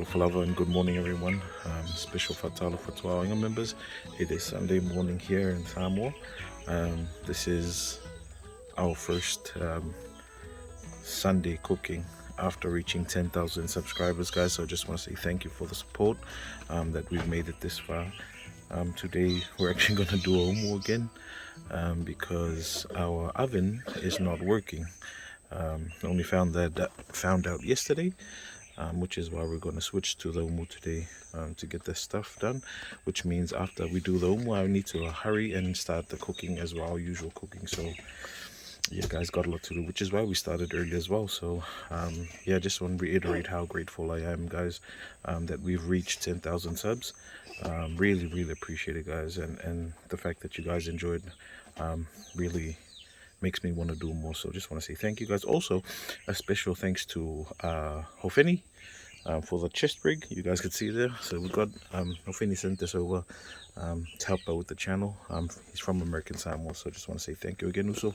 Fatalo Falava and good morning everyone. Special Fatalo for to our young members. It is Sunday morning here in Samoa. This is our first Sunday cooking after reaching 10,000 subscribers, guys. So I just want to say thank you for the support that we've made it this far. Today we're actually going to do a umu again because our oven is not working. Only found out yesterday, which is why we're going to switch to the umu today to get this stuff done. Which means after we do the umu, I need to hurry and start the cooking as well, usual cooking. So yeah, guys, got a lot to do, which is why we started early as well. So yeah, just want to reiterate how grateful I am, guys, that we've reached 10,000 subs. Really appreciate it, guys, and the fact that you guys enjoyed really makes me want to do more. So just want to say thank you, guys. Also a special thanks to Hofeni for the chest rig. You guys could see there. So we got Hofeni sent this over to help out with the channel. He's from American Samoa, so just want to say thank you again, Uso.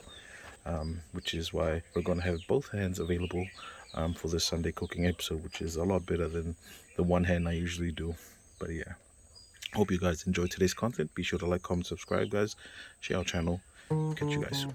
Which is why we're going to have both hands available for this Sunday cooking episode, which is a lot better than the one hand I usually do. But yeah, hope you guys enjoyed today's content. Be sure to like, comment, subscribe, guys. Share our channel. Catch you guys soon.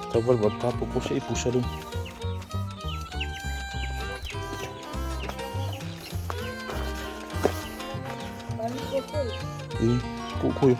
Cover berapa pose pusat dulu. Kuku ya.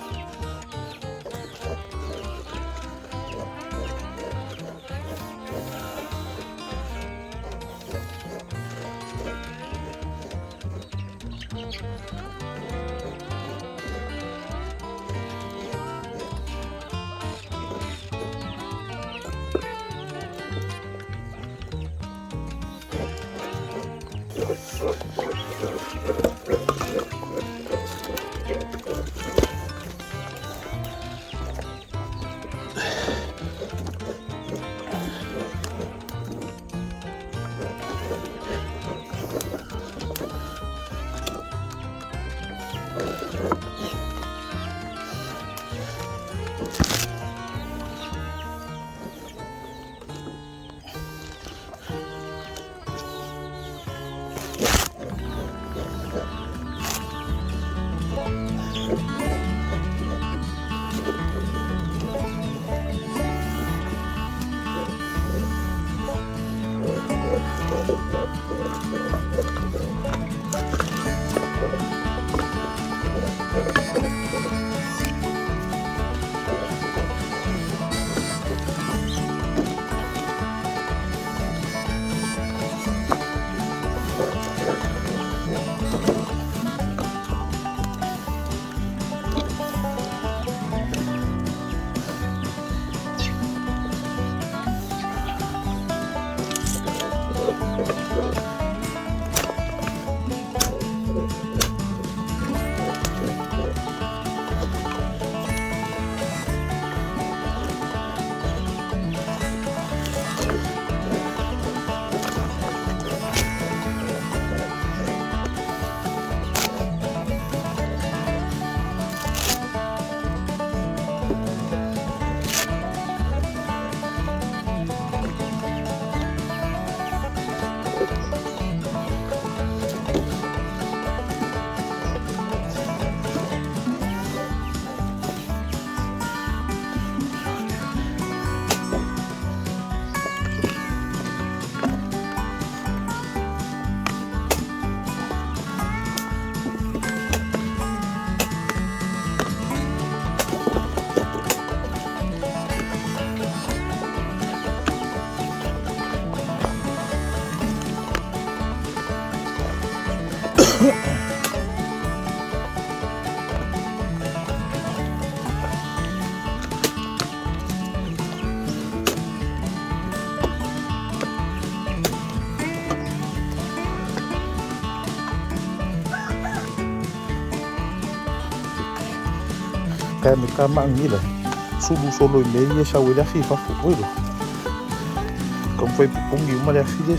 Kaya may kamaang nila. Solo-solo yung leia sa wala si Pafu. Uy, kung foi pupungi uma da filha.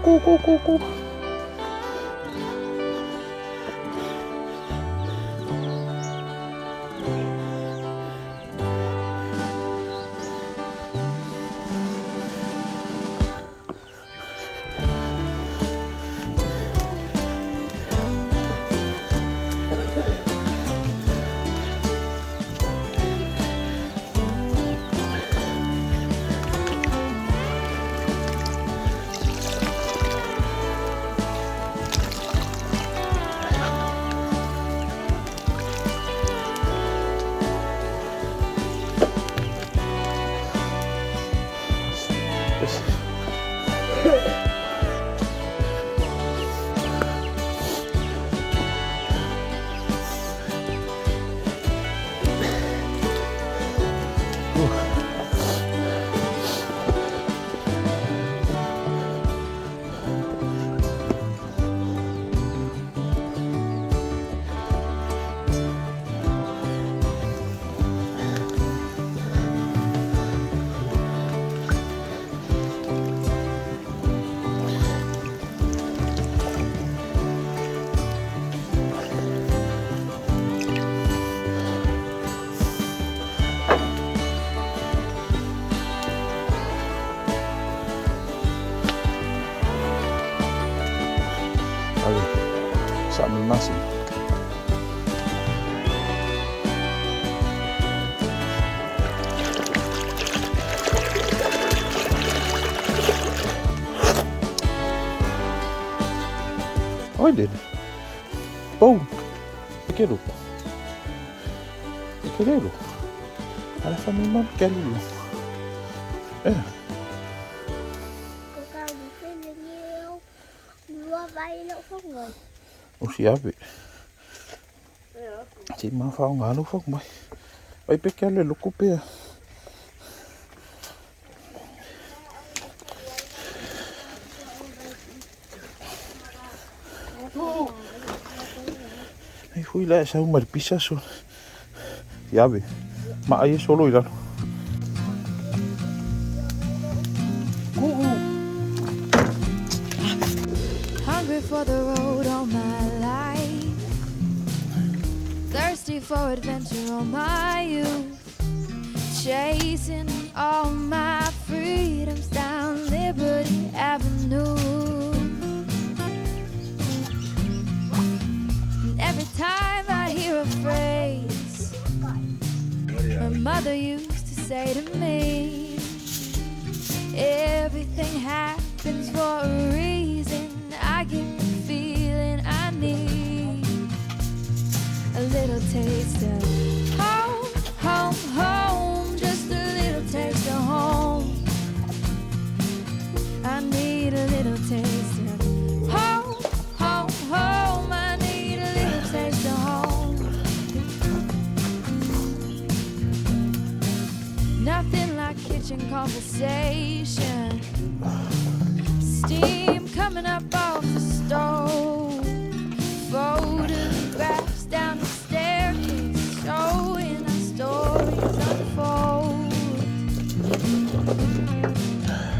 Go. Go. Sa aming masin. Oi, dele. Bom. Pequeno. Ala sa aming mam. Pequeno. Ủa xì áp vậy. Chị mà phao ngã lúc phóc mày. Ây bé kéo lên lúc cúp bia. Ay fui la esa un marpisazo. Ya ve. Ma ahí solo irán. Hungry for the road all my life, thirsty for adventure all my youth, chasing all my freedoms down Liberty Avenue. And every time I hear a phrase my mother used to say to me, everything happens for a reason. I get the feeling I need a little taste of home, just a little taste of home. nothing like kitchen conversation. Steam coming up off the stove. Photographs down the staircase showing our stories unfold.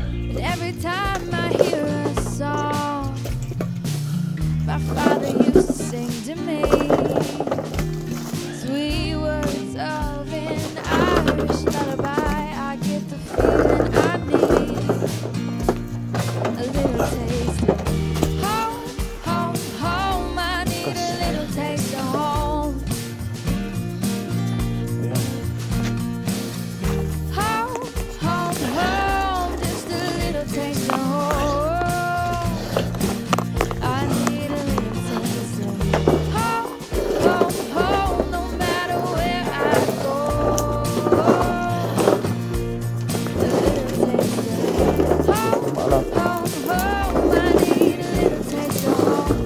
And every time I hear a song my father used to sing to me, sweet words of an Irish lullaby, I get the feeling I need. A little taste of home, home, home. I need a little taste of home. Home, home, home. Just a little taste of home. I need a little taste of home, home, home. No matter where I go. A little taste of home, home, home. I need a little taste of home.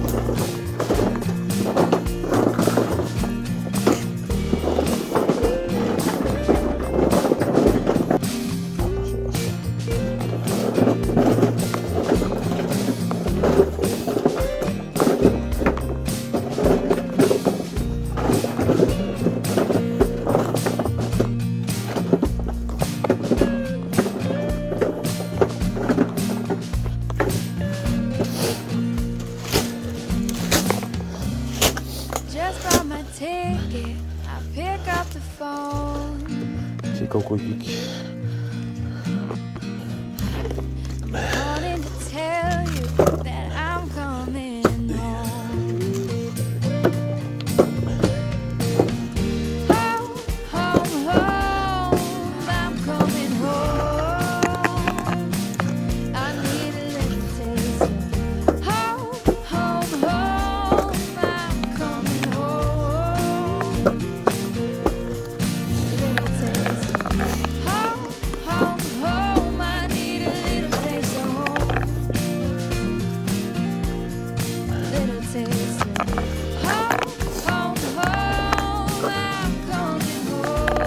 Just bought my ticket. I pick up the phone. Wanting to tell you that I'm coming home. Home, home, home. I'm coming home. I need a little taste of home, home, home. I'm coming home. A little taste of home, home, home. I need a little taste of home. Little taste of home, home, home. I'm coming home.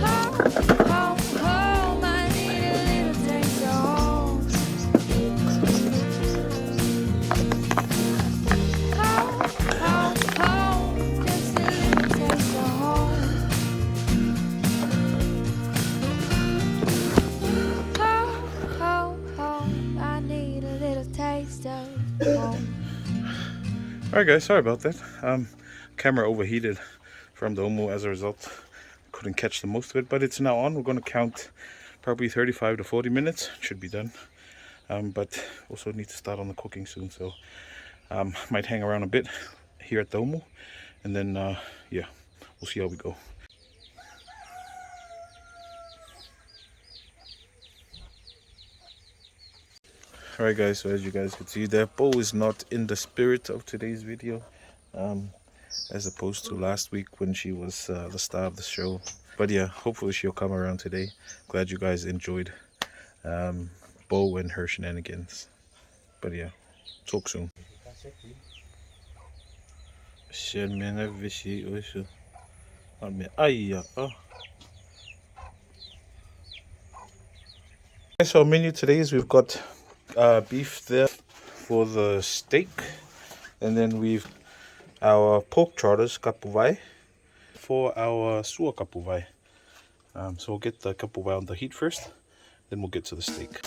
Home, home, home. I need a little taste of home. Home, home, home. Just a little taste of home. Home, home, home. I need a little taste of home. Alright guys, sorry about that. Camera overheated from the Omo as a result. Couldn't catch the most of it, but it's now on. We're going to count probably 35 to 40 minutes. Should be done. But also need to start on the cooking soon, so might hang around a bit here at the Omo, and then yeah, we'll see how we go. Alright guys, so as you guys can see there, Bo is not in the spirit of today's video, as opposed to last week when she was the star of the show. But yeah, hopefully she'll come around today. Glad you guys enjoyed Bo and her shenanigans. But yeah, talk soon. So menu today is we've got beef there for the steak, and then we've our pork trotters kapuvae for our Supo Kapuvae. So we'll get the kapuvae on the heat first, then we'll get to the steak.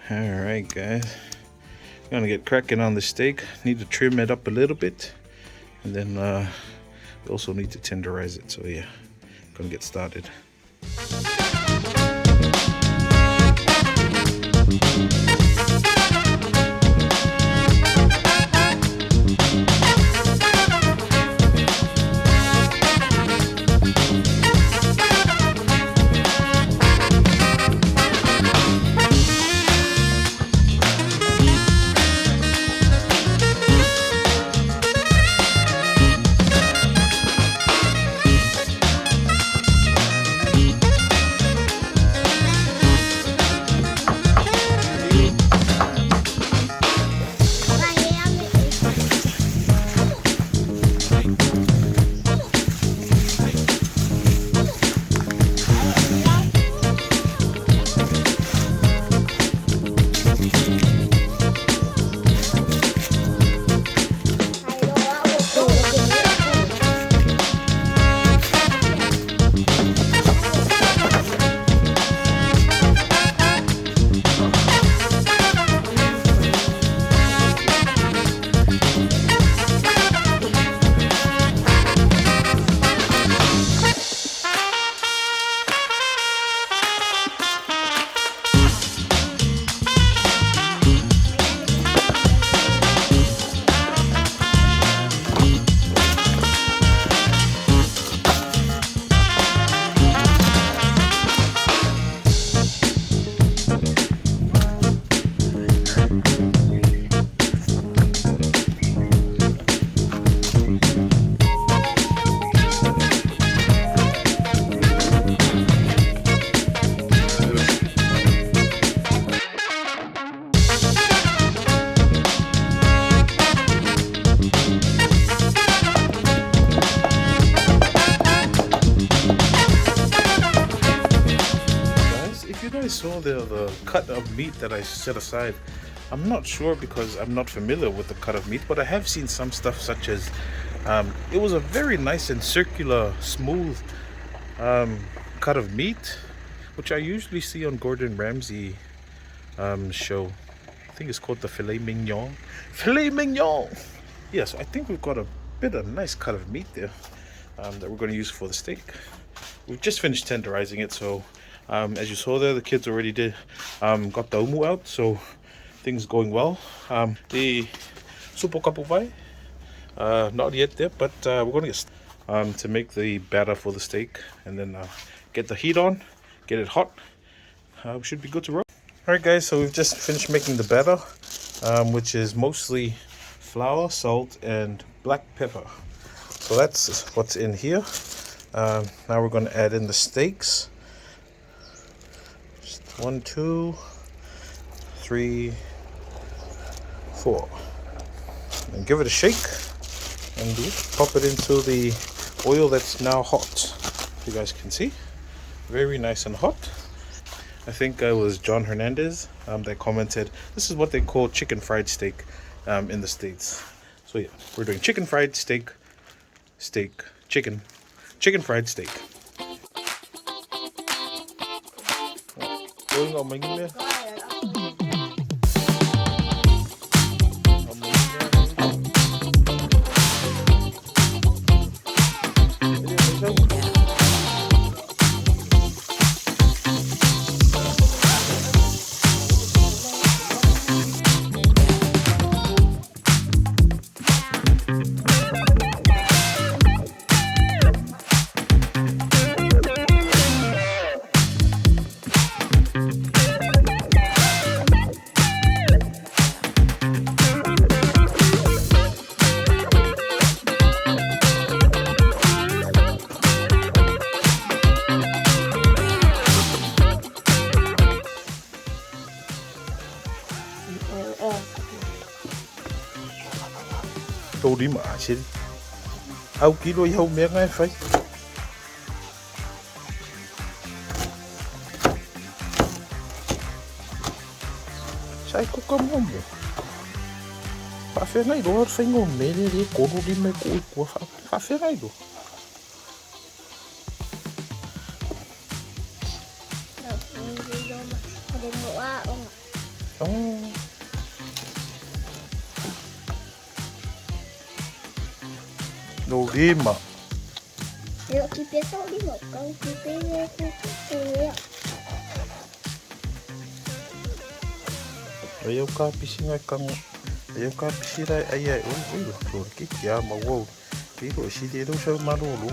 Alright guys, I'm gonna get cracking on the steak. Need to trim it up a little bit, and then we also need to tenderize it. So yeah, gonna get started. guys saw the cut of meat that I set aside, I'm not sure because I'm not familiar with the cut of meat, but I have seen some stuff such as it was a very nice and circular, smooth cut of meat, which I usually see on Gordon Ramsay show. I think it's called the filet mignon. Filet mignon! Yes, I think we've got a bit of nice cut of meat there that we're going to use for the steak. We've just finished tenderizing it, so as you saw there, the kids already got the umu out, so things going well. The Supo Kapuvae, not yet there, but we're going to get to make the batter for the steak, and then get the heat on, get it hot. We should be good to roll. Alright guys, so we've just finished making the batter, which is mostly flour, salt, and black pepper. So that's what's in here. Now we're going to add in the steaks. Just 1, 2, 3, 4. And give it a shake and pop it into the oil that's now hot. You guys can see, very nice and hot. I think it was John Hernandez that commented, this is what they call chicken fried steak in the States. So yeah, we're doing chicken fried steak, chicken fried steak. Đâu đi mà xin ao kilo hầu miếng ngay phải sai có cơm không vậy phá phê ngay đó phải ngồi mẹ đi cố đi mấy cối của phá phê ngay đó Đồ đi mà. Yo empiezo a digo, con que Ayaw ka pisinga kang ayaw ka pisira ay so kikya mawo. Kiko si dito sa marulu.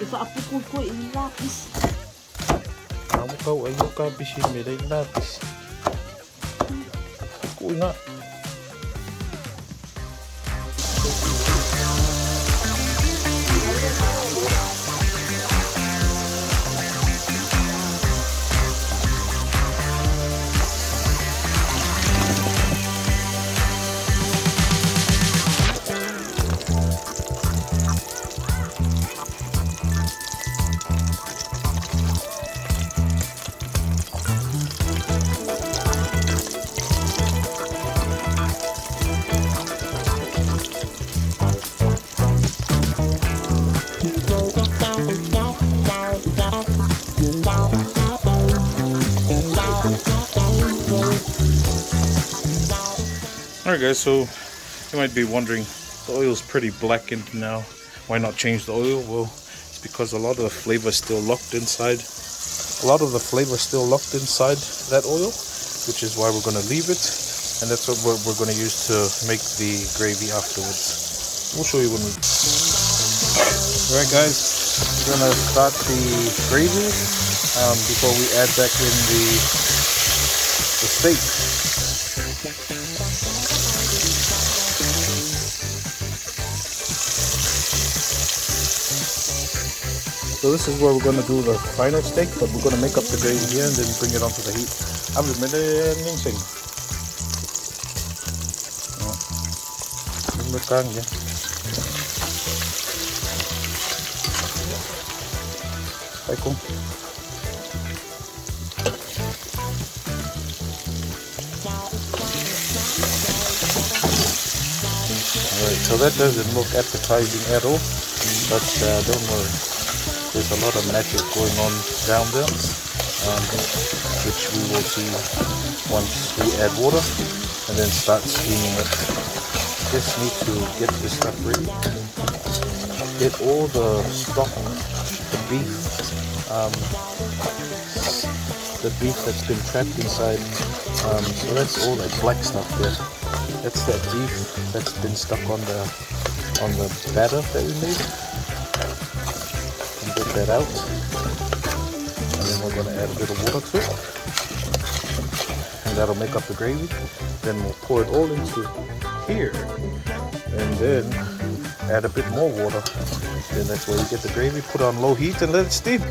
Ifa apu ko ilapis. Kamu kau ayaw ka pisin may lapis. Uy nga. Alright guys, so you might be wondering, the oil's pretty blackened now. Why not change the oil? Well, it's because a lot of the flavor is still locked inside. That oil, which is why we're going to leave it. And that's what we're going to use to make the gravy afterwards. We'll show you when we... Alright guys, we're going to start the gravy before we add back in the steak. So this is where we're going to do the final steak, but we're going to make up the gravy here and then bring it onto the heat. I'm just saying. Michael. Alright, so that doesn't look appetizing at all, but don't worry, there's a lot of magic going on down there, which we will see once we add water and then start steaming it. Just need to get this stuff ready, get all the stock, the beef that's been trapped inside, so that's all that black stuff there. That's that beef that's been stuck on the batter that we made. And get that out. And then we're going to add a bit of water to it. And that'll make up the gravy. Then we'll pour it all into here. And then add a bit more water. Then that's where you get the gravy. Put on low heat and let it steam.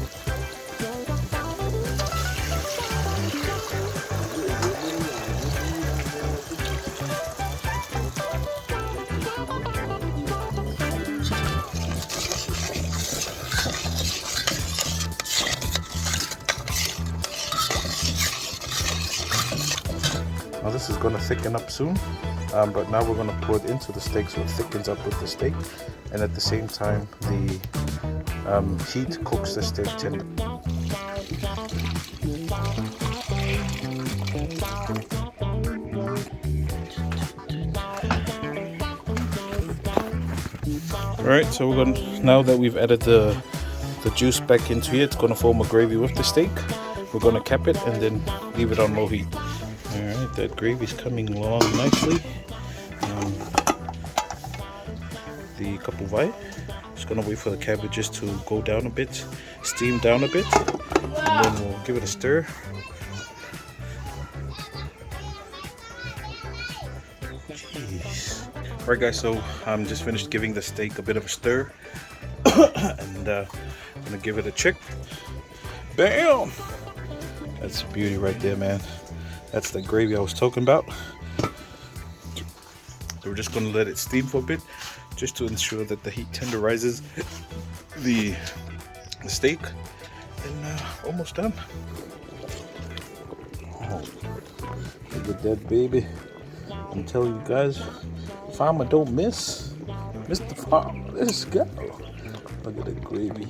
Now this is going to thicken up soon, but now we're going to pour it into the steak so it thickens up with the steak, and at the same time the heat cooks the steak tender. Alright, so we're going to, now that we've added the juice back into here, it's going to form a gravy with the steak. We're going to cap it and then leave it on low heat. Alright, that gravy is coming along nicely. The Kapuvae, just gonna wait for the cabbages to go down a bit, steam down a bit, and then we'll give it a stir. Jeez. Alright guys, so I'm just finished giving the steak a bit of a stir, and I'm gonna give it a check. Bam! That's a beauty right there, man. That's the gravy I was talking about. So we're just going to let it steam for a bit, just to ensure that the heat tenderizes the steak. And almost done. Oh, look at that, baby. I'm telling you guys, farmer don't miss. Mr. Farmer, let's go. Look at that gravy.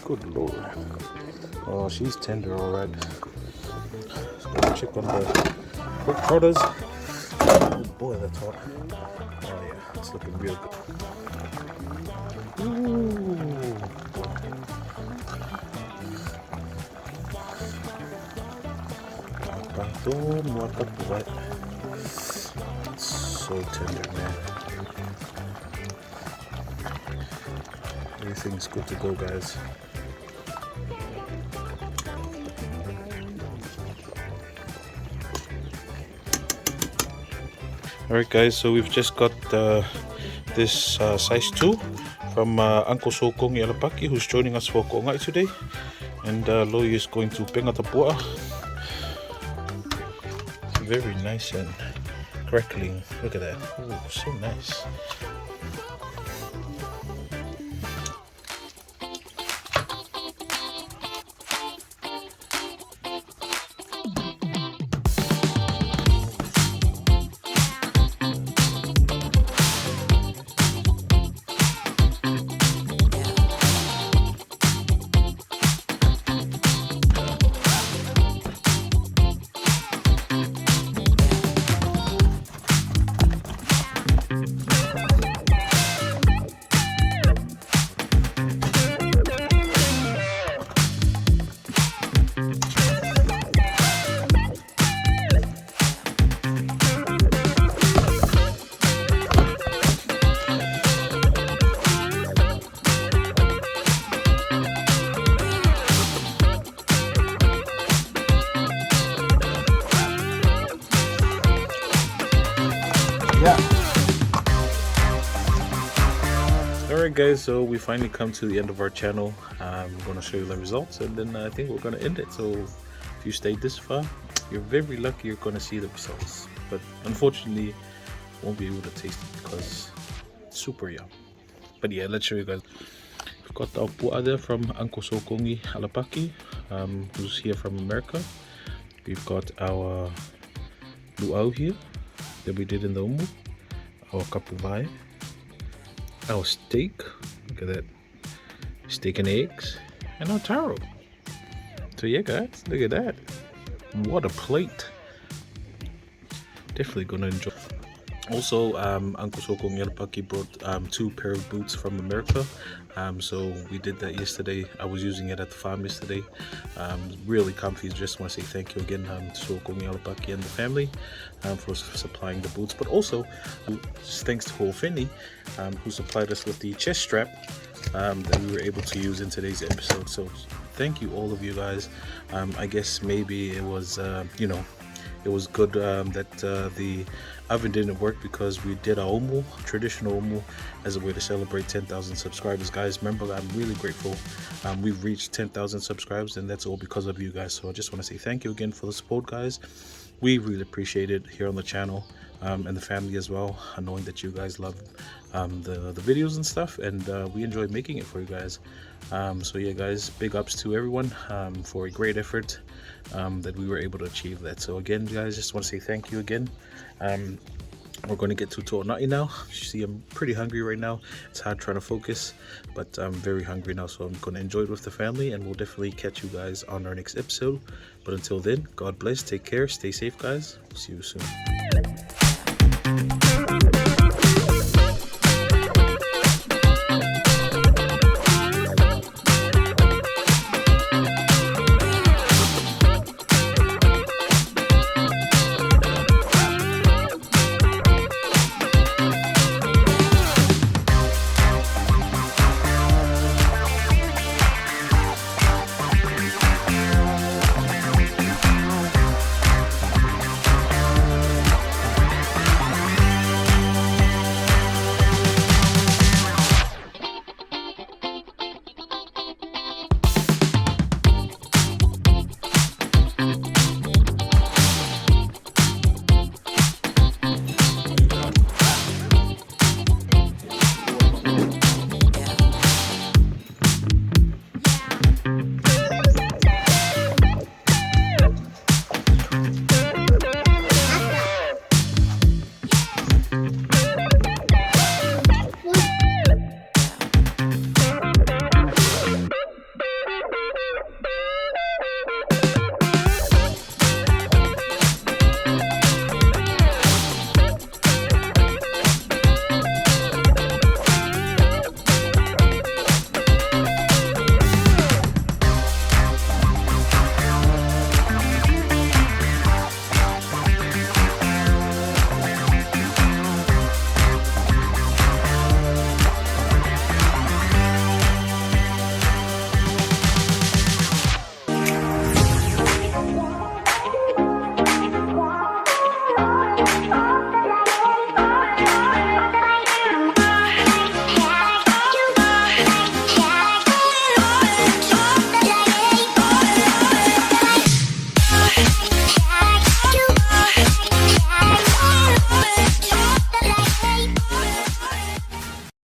Good Lord. Oh, she's tender, all right. Check on the pork trotters. Oh boy, that's hot. Oh yeah, it's looking real good. Ooh. It's so tender, man. Everything's good to go, guys. Alright guys, so we've just got this size 2 from Uncle Sokong Yalapaki, who's joining us for Kongai today. And Loi is going to penga tapua. Very nice and crackling. Look at that. Oh, so nice. Alright guys, so we finally come to the end of our channel. I'm going to show you the results, and then I think we're going to end it. So if you stayed this far, you're very lucky you're going to see the results. But unfortunately, won't be able to taste it because it's super yum. But yeah, let's show you guys. We've got our pu'a there from Uncle Sokongi Alapaki, who's here from America. We've got our luau here that we did in the umu, our kapuvae, our steak, look at that, steak and eggs, and our taro. So yeah guys, look at that, what a plate. Definitely gonna enjoy. Also, Uncle Soko Ngelapaki brought 2 pair of boots from America. So we did that yesterday. I was using it at the farm yesterday. Really comfy. Just want to say thank you again to Soko Ngelapaki and the family for supplying the boots. But also, thanks to Ho'ofeni, who supplied us with the chest strap that we were able to use in today's episode. So thank you all of you guys. I guess maybe it was, it was good that the oven didn't work because we did our omu, traditional omu, as a way to celebrate 10,000 subscribers. Guys, remember, I'm really grateful. We've reached 10,000 subscribers, and that's all because of you guys. So I just want to say thank you again for the support, guys. We really appreciate it here on the channel, and the family as well, knowing that you guys love the videos and stuff, and we enjoy making it for you guys. So yeah guys, big ups to everyone for a great effort that we were able to achieve that. So again guys, just want to say thank you again. We're going to get to To'onai now. You see, I'm pretty hungry right now. It's hard trying to focus, but I'm very hungry now, so I'm going to enjoy it with the family, and we'll definitely catch you guys on our next episode. But until then, God bless, take care, stay safe guys, see you soon.